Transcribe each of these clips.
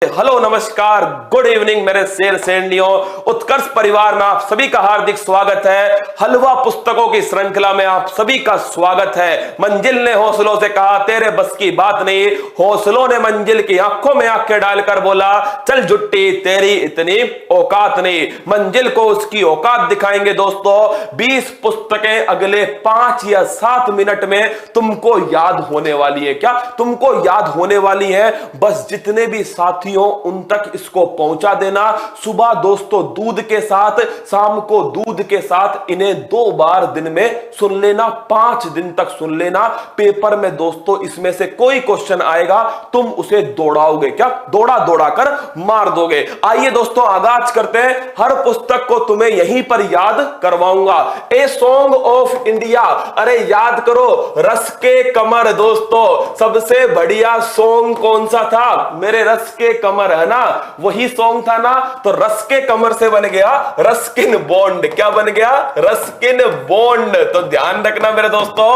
Hello नमस्कार good evening मेरे शेर शेरनियों। उत्कर्ष परिवार में आप सभी का हार्दिक स्वागत है। हलवा पुस्तकों की श्रृंखला में आप सभी का स्वागत है। मंजिल ने हौसलों से कहा तेरे बस की बात नहीं, हौसलों ने मंजिल की आंखों में आंखें डालकर बोला चल जुट्टी तेरी इतनी औकात नहीं। मंजिल को उसकी औकात दिखाएंगे दोस्तों। 20 पुस्तकें अगले 5 या 7 मिनट में तुमको याद होने वाली है। क्या तुमको याद होने वाली है? बस जितने भी साथियों उन तक इसको पहुंचा देना। सुबह दोस्तों दूध के साथ, शाम को दूध के साथ, इन्हें 2 बार दिन में सुन लेना, 5 दिन तक सुन लेना। पेपर में दोस्तों इसमें से कोई क्वेश्चन आएगा तुम उसे दौड़ाओगे, क्या दौड़ा दौड़ा कर मार दोगे। आइए दोस्तों आगाज करते हैं। हर पुस्तक को तुम्हें यहीं पर याद करवाऊंगा। ए सॉन्ग ऑफ इंडिया, अरे याद करो रस के कमर। दोस्तों सबसे बढ़िया सॉन्ग कौन सा था? मेरे रस के कमर, है ना, वही सॉन्ग था ना। तो रस के कमर से बन गया रस्किन बॉन्ड। क्या बन गया? Ruskin bond. तो ध्यान रखना मेरे दोस्तों,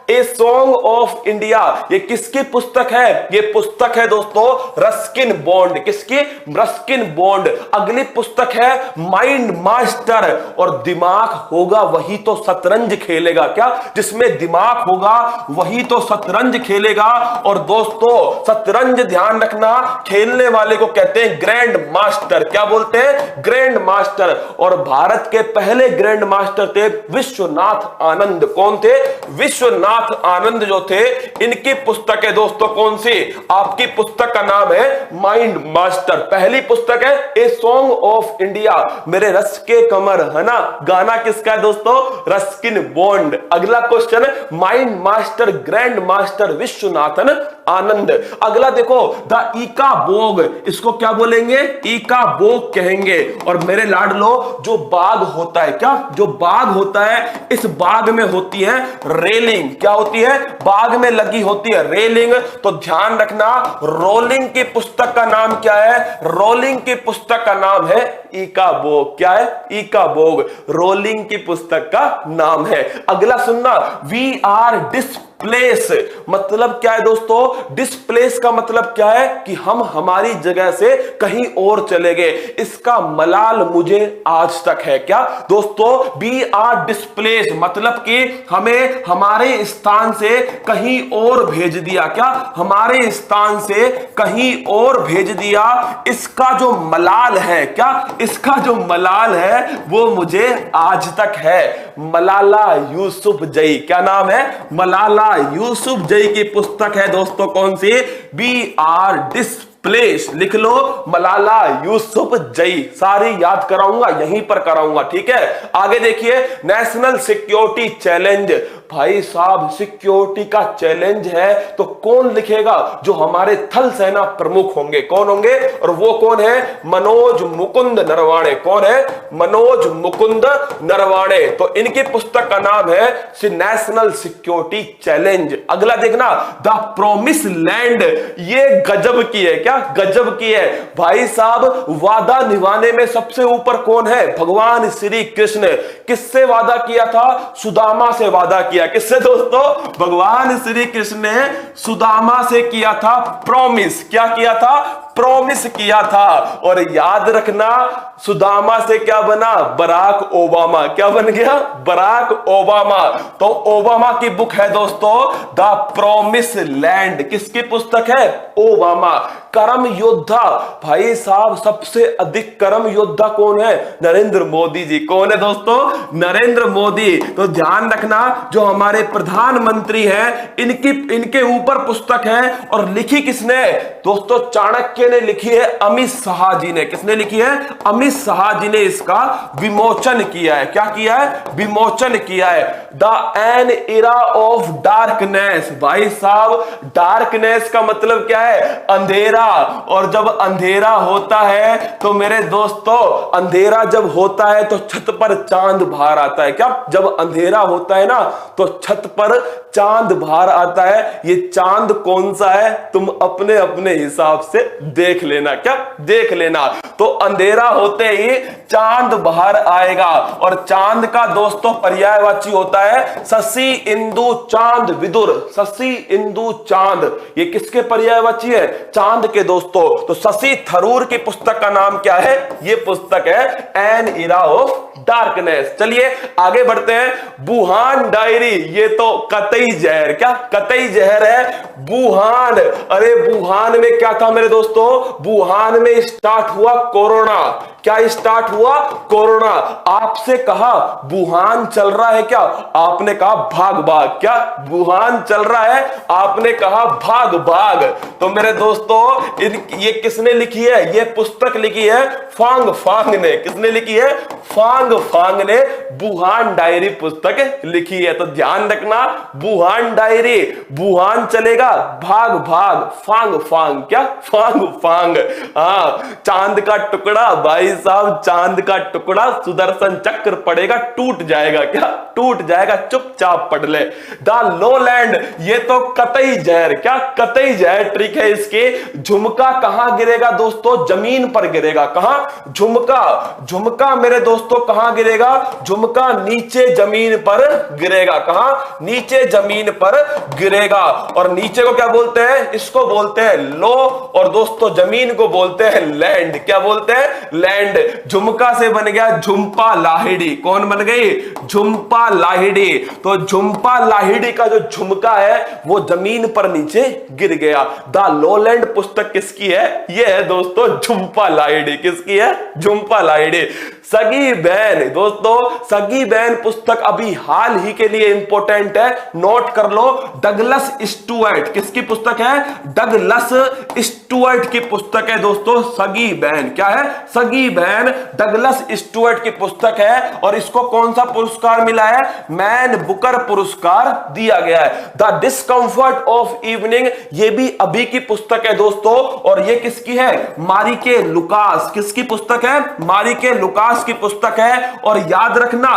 ए सॉन्ग ऑफ इंडिया ये किसकी पुस्तक है? ये पुस्तक है दोस्तों रस्किन बॉन्ड। किसकी? Ruskin bond. अगली पुस्तक है माइंड मास्टर। और दिमाग होगा वही तो शतरंज खेलेगा। क्या? जिसमें दिमाग होगा वही तो शतरंज खेलेगा। और दोस्तों शतरंज ध्यान रखना, खेलने वाले को कहते हैं ग्रैंड मास्टर। क्या बोलते हैं? Grand master. और भारत के पहले ग्रैंड मास्टर थे विश्वनाथ आनंद। कौन थे? विश्वनाथ आनंद जो थे। इनकी पुस्तक है दोस्तों कौन सी? आपकी पुस्तक का नाम है माइंड मास्टर। पहली पुस्तक है ए सॉन्ग ऑफ इंडिया, मेरे रस के कमर, है ना। गाना किसका है दोस्तों? Ruskin Bond. अगला क्वेश्चन है mind master grand master Viswanathan Anand. अगला देखो द ईका बोग, इसको क्या बोलेंगे? ईका बोग कहेंगे। और मेरे लाडलो जो बाग होता है, क्या जो बाग होता है, इस बाग में होती है रेलिंग। क्या होती है? बाग में लगी होती है रेलिंग। तो ध्यान रखना रोलिंग की पुस्तक का नाम क्या है? रोलिंग की पुस्तक का नाम है ईका बोग। क्या है? ईका बोग रोलिंग की पुस्तक का नाम है। अगला सुनना, वी आर डिस्प्लेस मतलब क्या है दोस्तों? डिस्प्लेस का मतलब क्या है? कि हम हमारी जगह से कहीं और चले गए। इसका मलाल मुझे आज तक है। क्या दोस्तों? बी आर डिस्प्लेस मतलब कि हमें हमारे स्थान से कहीं और भेज दिया। क्या? हमारे स्थान से कहीं और भेज दिया। इसका जो मलाल है, क्या इसका जो मलाल है वो मुझे आज तक है। मलाला यूसुफजई। क्या नाम है? मलाला यूसुफजई की पुस्तक है दोस्तों कौन सी? B are displace. लिख लो मलाला यूसुफजई। सारी याद कराऊंगा, यहीं पर कराऊंगा, ठीक है। आगे देखिए नेशनल सिक्योरिटी चैलेंज। भाई साहब सिक्योरिटी का चैलेंज है तो कौन लिखेगा? जो हमारे थल सेना प्रमुख होंगे। कौन होंगे? और वो कौन है? मनोज मुकुंद नरवाणे। कौन है? मनोज मुकुंद नरवाणे। तो इनकी पुस्तक का नाम है नेशनल सिक्योरिटी चैलेंज। अगला देखना द प्रोमिस लैंड। ये गजब की है। क्या गजब की है? भाई साहब वादा निभाने में सबसे ऊपर कौन है? भगवान श्री कृष्ण। किससे वादा किया था? सुदामा से वादा किया। किससे दोस्तों? भगवान श्री कृष्ण ने सुदामा से किया था प्रॉमिस। क्या किया था? प्रॉमिस किया था। और याद रखना सुदामा से क्या बना? Barack Obama. क्या बन गया? Barack Obama. तो ओबामा की बुक है दोस्तों द प्रॉमिस लैंड। किसकी पुस्तक है? ओबामा। कर्म योद्धा, भाई साहब सबसे अधिक कर्म योद्धा कौन है? नरेंद्र मोदी जी। कौन है दोस्तों? नरेंद्र मोदी। तो ध्यान रखना जो हमारे प्रधानमंत्री हैं इनके ऊपर पुस्तक है। और लिखी किसने? दोस्तों चाणक्य ने लिखी है, अमित शाह जी ने। किसने लिखी है? अमित शाह जी ने इसका विमोचन किया है। क्या किया है? विमोचन किया है। The an era of darkness. भाई साहब डार्कनेस का मतलब क्या है? अंधेरा। और जब अंधेरा होता है तो मेरे दोस्तों अंधेरा जब होता है तो छत पर चांद बाहर आता है। क्या? जब अंधेरा होता है ना तो छत पर चांद बाहर आता है। ये चांद कौन सा है तुम अपने अपने हिसाब से देख लेना, क्या देख लेना। तो अंधेरा होते ही चांद बाहर आएगा और चांद का दोस्तों पर्यायवाची होता है शशि इंदु चांद विदुर। शशि इंदु चांद ये किसके पर्यायवाची है? चांद के दोस्तों। तो शशि थरूर की पुस्तक का नाम क्या है? ये पुस्तक है एन इरा ऑफ डार्कनेस। चलिए आगे बढ़ते हैं। वुहान डायरी, ये तो कतई जहर, क्या कतई जहर है वुहान। अरे वुहान में क्या था मेरे दोस्तों? वुहान में स्टार्ट हुआ कोरोना। क्या स्टार्ट हुआ? कोरोना। आपसे कहा वुहान चल रहा है क्या? आपने कहा भाग भाग। क्या वुहान चल रहा है? आपने कहा भाग भाग। तो मेरे दोस्तों ये किसने लिखी है? ये पुस्तक लिखी है फांग फांग ने। किसने लिखी है? फांग फांग ने वुहान डायरी पुस्तक लिखी है। तो ध्यान रखना, वुहान डायरी, वुहान चलेगा भाग भाग, फांग फांग, क्या फांग फांग। हाँ, चांद का टुकड़ा भाई साहब, चांद का टुकड़ा सुदर्शन चक्र पड़ेगा टूट जाएगा। क्या टूट जाएगा? चुपचाप पढ़ ले। द लोलैंड, ये तो कतई जहर, क्या कतई जहर ट्रिक है इसके। झुमका कहां गिरेगा दोस्तों? जमीन पर गिरेगा। कहां? झुमका, झुमका मेरे दोस्तों कहां गिरेगा? झुमका नीचे जमीन पर गिरेगा। कहां? नीचे जमीन पर गिरेगा। और नीचे को क्या बोलते हैं? इसको बोलते हैं लो, और दोस्तों जमीन को बोलते हैं लैंड। क्या बोलते हैं? लैंड। झुमका से बन गया झुंपा लाहिड़ी। कौन बन गई? झुंपा लाहिड़ी। तो झुंपा लाहिड़ी का जो झुमका है वो जमीन पर नीचे गिर गया। द लोलैंड पुस्तक किसकी है? ये है दोस्तों झुंपा लाहिड़ी। किसकी है? झुंपा लाहिड़ी। सगी बहन, दोस्तों सगी बहन पुस्तक अभी हाल ही के लिए इंपॉर्टेंट है, नोट कर लो। डगलस स्टुअर्ट, किसकी पुस्तक है? डगलस स्टुअर्ट की पुस्तक है दोस्तों सगी बहन। क्या है? सगी बहन डगलस स्टुअर्ट की पुस्तक है। और इसको कौन सा पुरस्कार मिला है? मैन बुकर पुरस्कार दिया गया है। द डिस्कंफर्ट ऑफ इवनिंग, ये भी अभी की पुस्तक है दोस्तों। और ये किसकी है? मारिके लुकास। किसकी पुस्तक है? मारिके लुकास की पुस्तक है। और याद रखना,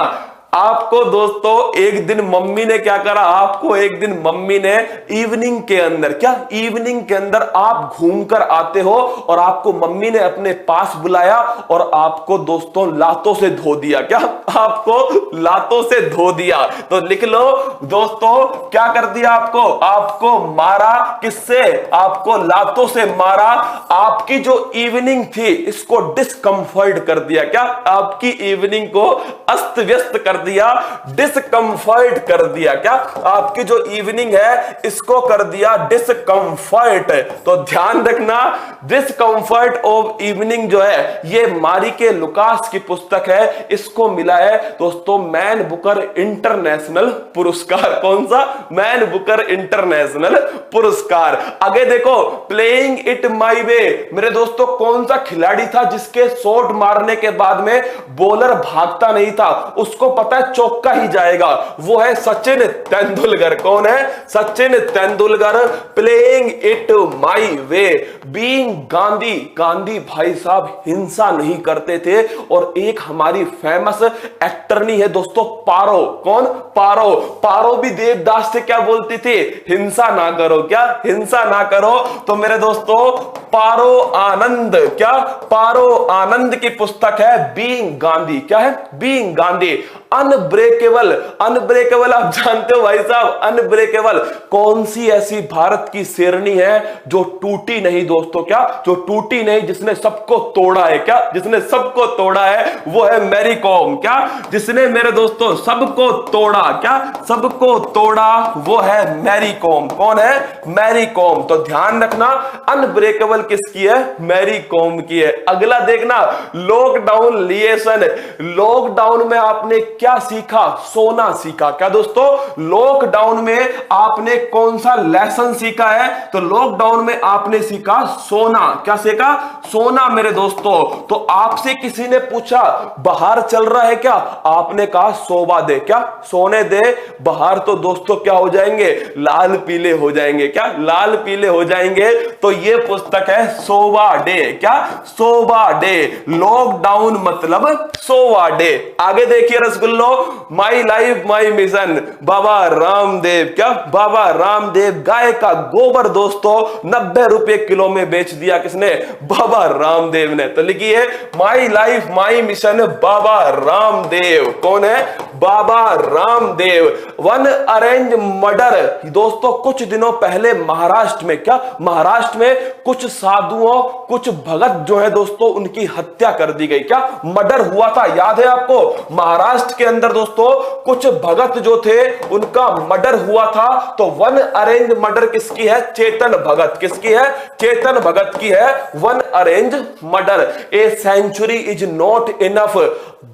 आपको दोस्तों एक दिन मम्मी ने क्या करा? आपको एक दिन मम्मी ने इवनिंग के अंदर, क्या इवनिंग के अंदर आप घूमकर आते हो और आपको मम्मी ने अपने पास बुलाया और आपको दोस्तों लातों से धो दिया। क्या? आपको लातों से धो दिया। तो लिख लो दोस्तों, क्या कर दिया आपको? आपको मारा। किससे? आपको लातों से मारा। आपकी जो इवनिंग थी इसको डिस्कंफर्ट कर दिया। क्या? आपकी इवनिंग को अस्त व्यस्त कर दिया, डिस्कंफर्ट कर दिया। क्या? आपकी जो इवनिंग है इसको कर दिया डिस्कंफर्ट। तो ध्यान रखना, डिस्कंफर्ट ऑफ इवनिंग जो है ये मारिके लुकास की पुस्तक है। इसको मिला है दोस्तों मैन बुकर इंटरनेशनल पुरस्कार। कौन सा? मैन बुकर इंटरनेशनल पुरस्कार। आगे देखो, प्लेइंग इट माई वे, मेरे दोस्तों कौन सा खिलाड़ी था जिसके शॉट मारने के बाद में बॉलर भागता नहीं था? उसको पता है चौका ही जाएगा। वो है सचिन तेंदुलकर। कौन है? Sachin Tendulkar. Playing it my way, being Gandhi, Gandhi भाई साहब हिंसा नहीं करते थे। और एक हमारी फेमस एक्टरनी है दोस्तों पारो। कौन? पारो। पारो भी देवदास से क्या बोलती थी? हिंसा ना करो। क्या? हिंसा ना करो। तो मेरे दोस्तों पारो आनंद, क्या पारो आनंद की पुस्तक है बीइंग गांधी। क्या है? बीइंग गांधी। अनब्रेकेबल, अनब्रेकेबल आप जानते हो भाई साहब, अनब्रेकेबल कौन सी ऐसी भारत की शेरनी है जो टूटी नहीं दोस्तों? क्या? जो टूटी नहीं, जिसने सबको तोड़ा है। क्या? जिसने सबको तोड़ा है वो है मैरी कॉम। क्या? जिसने मेरे दोस्तों सबको तोड़ा, क्या सबको तोड़ा, वो है मैरी कॉम। कौन है? मैरी कॉम। तो ध्यान रखना, अनब्रेकेबल किसकी है? मैरी कॉम की है। अगला देखना, लॉकडाउन लिएशन। लॉकडाउन में आपने क्या सीखा? सोना सीखा। क्या दोस्तों? लॉकडाउन में आपने कौन सा लेसन सीखा है? तो लॉकडाउन में आपने सीखा सोना। क्या सीखा? सोना मेरे दोस्तों। तो आपसे किसी ने पूछा बाहर चल रहा है क्या, आपने कहा सोबा दे, क्या सोने दे। बाहर तो दोस्तों क्या हो जाएंगे, लाल पीले हो जाएंगे, क्या लाल पीले हो जाएंगे। तो ये पुस्तक है सोबा डे, क्या सोबा डे, लॉकडाउन मतलब सोबा डे। आगे देखिए रसगुल्लो, my life my mission, Baba Ramdev, क्या बाबा रामदेव। गाय का गोबर दोस्तों 90 रुपए किलो में बेच दिया, किसने, बाबा रामदेव ने। तो लिखिए my life my mission Baba Ramdev. कौन है, Baba Ramdev. One arrange murder दोस्तों, कुछ दिनों पहले महाराष्ट्र में, क्या महाराष्ट्र में कुछ साधुओं, कुछ भगत जो है दोस्तों उनकी हत्या कर दी गई, क्या मर्डर हुआ था, याद है आपको। महाराष्ट्र के अंदर दोस्तों कुछ भगत जो थे उनका मर्डर हुआ था। तो वन अरेंज मर्डर किसकी है, चेतन भगत, किसकी है, चेतन भगत की है one arrange murder. A century is not enough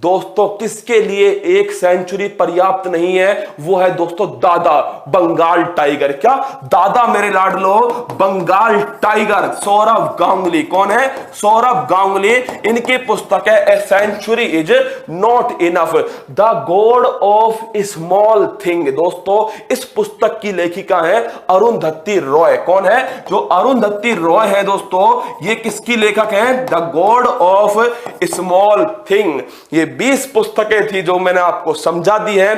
दोस्तों, किसके लिए एक सेंचुरी पर्याप्त नहीं है, वो है दोस्तों दादा बंगाल टाइगर, क्या दादा मेरे लाडलो बंगाल टाइगर, सौरभ गांगुली। कौन है, सौरभ गांगुली। इनकी पुस्तक है a century is not enough, the god of small thing. दोस्तों इस पुस्तक की लेखिका है अरुंधति रॉय। कौन है, जो अरुंधति रॉय है दोस्तों, ये किसकी लेखक है, the god of small thing. ये 20 पुस्तकें थी जो मैंने आपको समझा दी है।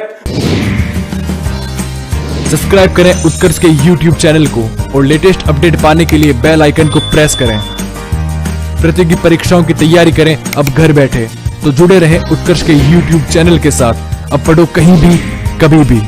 सब्सक्राइब करें उत्कर्ष के YouTube चैनल को और लेटेस्ट अपडेट पाने के लिए बेल आइकन को प्रेस करें। प्रतियोगी परीक्षाओं की तैयारी करें अब घर बैठे, तो जुड़े रहें उत्कर्ष के YouTube चैनल के साथ। अब पढ़ो कहीं भी कभी भी।